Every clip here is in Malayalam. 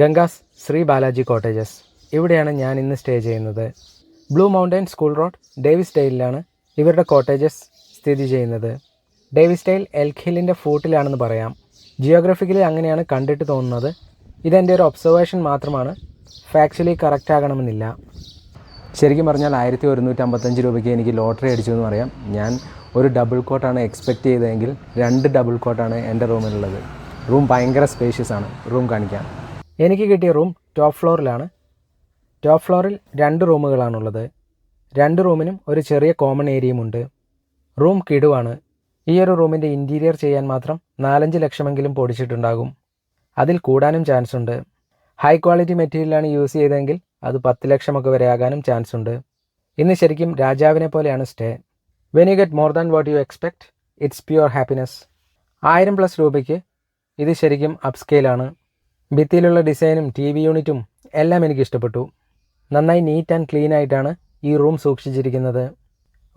ഗംഗാസ് ശ്രീ ബാലാജി കോട്ടേജസ്. ഇവിടെയാണ് ഞാൻ ഇന്ന് സ്റ്റേ ചെയ്യുന്നത്. ബ്ലൂ മൗണ്ടൻ സ്കൂൾ റോഡ് ഡേവിസ് ഡെയിലാണ് ഇവരുടെ കോട്ടേജസ് സ്ഥിതി ചെയ്യുന്നത്. ഡേവിസ് ഡെയിൽ എൽക്ക് ഹില്ലിൻ്റെ ഫൂട്ടിലാണെന്ന് പറയാം. ജിയോഗ്രഫിക്കലി അങ്ങനെയാണ് കണ്ടിട്ട് തോന്നുന്നത്. ഇതെൻ്റെ ഒരു ഒബ്സർവേഷൻ മാത്രമാണ്, ഫാക്ച്വലി കറക്റ്റ് ആകണമെന്നില്ല. ശരിക്കും പറഞ്ഞാൽ 1155 രൂപയ്ക്ക് എനിക്ക് ലോട്ടറി അടിച്ചു എന്ന് പറയാം. ഞാൻ ഒരു ഡബിൾ കോട്ടാണ് എക്സ്പെക്റ്റ് ചെയ്തതെങ്കിൽ 2 ഡബിൾ കോട്ടാണ് എൻ്റെ റൂമിലുള്ളത്. റൂം ഭയങ്കര സ്പേഷ്യസ് ആണ്. റൂം കാണിക്കാം. എനിക്ക് കിട്ടിയ റൂം ടോപ്പ് ഫ്ലോറിലാണ്. ടോപ്പ് ഫ്ലോറിൽ 2 റൂമുകളാണുള്ളത്. 2 റൂമിനും ഒരു ചെറിയ കോമൺ ഏരിയയുമുണ്ട്. റൂം കിടുവാണ്. ഈ ഒരു റൂമിൻ്റെ ഇൻറ്റീരിയർ ചെയ്യാൻ മാത്രം 4-5 ലക്ഷമെങ്കിലും പൊടിച്ചിട്ടുണ്ടാകും. അതിൽ കൂടാനും ചാൻസ് ഉണ്ട്. ഹൈ ക്വാളിറ്റി മെറ്റീരിയലാണ് യൂസ് ചെയ്തതെങ്കിൽ അത് 10 ലക്ഷമൊക്കെ വരെ ആകാനും ചാൻസ് ഉണ്ട്. ഇന്ന് ശരിക്കും രാജാവിനെ പോലെയാണ് stay. When you get more than what you expect, it's pure happiness. 1000+ രൂപയ്ക്ക് ഇത് ശരിക്കും അപ്സ്കെയിലാണ്. ഭിത്തിയിലുള്ള ഡിസൈനും TV യൂണിറ്റും എല്ലാം എനിക്ക് ഇഷ്ടപ്പെട്ടു. നന്നായി നീറ്റ് ആൻഡ് ക്ലീൻ ആയിട്ടാണ് ഈ റൂം സൂക്ഷിച്ചിരിക്കുന്നത്.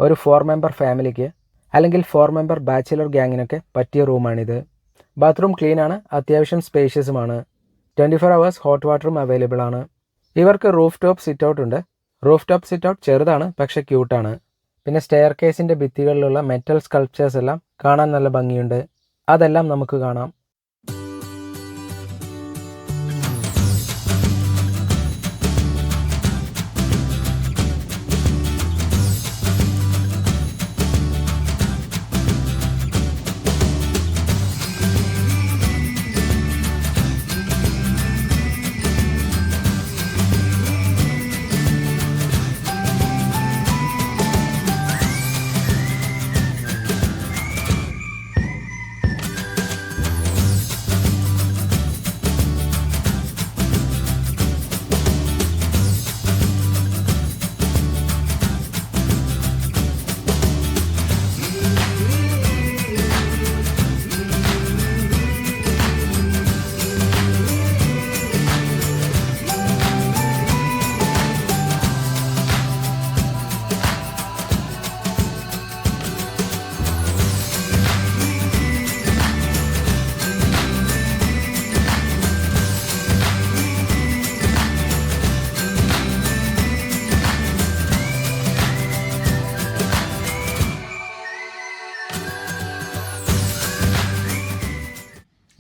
ഒരു 4 മെമ്പർ ഫാമിലിക്ക് അല്ലെങ്കിൽ 4 മെമ്പർ ബാച്ചിലർ ഗ്യാങ്ങിനൊക്കെ പറ്റിയ റൂമാണിത്. ബാത്റൂം ക്ലീനാണ്, അത്യാവശ്യം സ്പേഷ്യസുമാണ്. 24 hours ഹോട്ട് വാട്ടറും അവൈലബിൾ ആണ്. ഇവർക്ക് റൂഫ് ടോപ്പ് സിറ്റ് ഔട്ട് ഉണ്ട്. റൂഫ് ടോപ്പ് സിറ്റ് ഔട്ട് ചെറുതാണ്, പക്ഷേ ക്യൂട്ടാണ്. പിന്നെ സ്റ്റെയർ കേസിൻ്റെ ഭിത്തികളിലുള്ള മെറ്റൽ സ്കൾപ്ചേഴ്സ് എല്ലാം കാണാൻ നല്ല ഭംഗിയുണ്ട്. അതെല്ലാം നമുക്ക് കാണാം.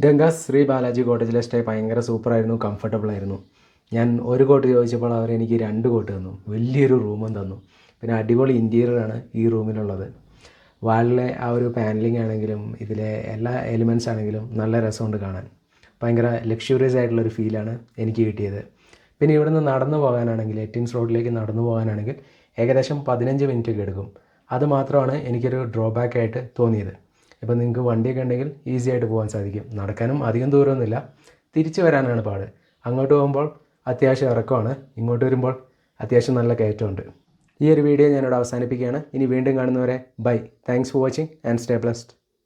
ഗംഗാസ് ശ്രീ ബാലാജി കോട്ടേജിലെ സ്റ്റേ ഭയങ്കര സൂപ്പറായിരുന്നു, കംഫർട്ടബിൾ ആയിരുന്നു. ഞാൻ ഒരു കോട്ട് ചോദിച്ചപ്പോൾ അവരെനിക്ക് 2 കോട്ട് തന്നു. വലിയൊരു റൂമും തന്നു. പിന്നെ അടിപൊളി ഇൻറ്റീരിയറാണ് ഈ റൂമിലുള്ളത്. വാളിലെ ആ ഒരു പാനലിംഗ് ആണെങ്കിലും ഇതിലെ എല്ലാ എലിമെൻറ്റ്സ് ആണെങ്കിലും നല്ല രസമുണ്ട് കാണാൻ. ഭയങ്കര ലക്ഷൂറിയസ് ആയിട്ടുള്ളൊരു ഫീലാണ് എനിക്ക് കിട്ടിയത്. പിന്നെ ഇവിടുന്ന് നടന്നു പോകാനാണെങ്കിൽ, എറ്റിൻസ് റോഡിലേക്ക് നടന്നു പോകാനാണെങ്കിൽ ഏകദേശം 15 മിനിറ്റൊക്കെ എടുക്കും. അത് മാത്രമാണ് എനിക്കൊരു ഡ്രോബാക്ക് ആയിട്ട് തോന്നിയത്. ഇപ്പോൾ നിങ്ങൾക്ക് വണ്ടിയൊക്കെ ഉണ്ടെങ്കിൽ ഈസി ആയിട്ട് പോകാൻ സാധിക്കും. നടക്കാനും അധികം ദൂരമൊന്നുമില്ല. തിരിച്ചു വരാനാണ് പാട്. അങ്ങോട്ട് പോകുമ്പോൾ അത്യാവശ്യം ഇറക്കമാണ്, ഇങ്ങോട്ട് വരുമ്പോൾ അത്യാവശ്യം നല്ല കയറ്റമുണ്ട്. ഈ ഒരു വീഡിയോ ഞാനിവിടെ അവസാനിപ്പിക്കുകയാണ്. ഇനി വീണ്ടും കാണുന്നവരെ bye. Thanks for watching and stay blessed.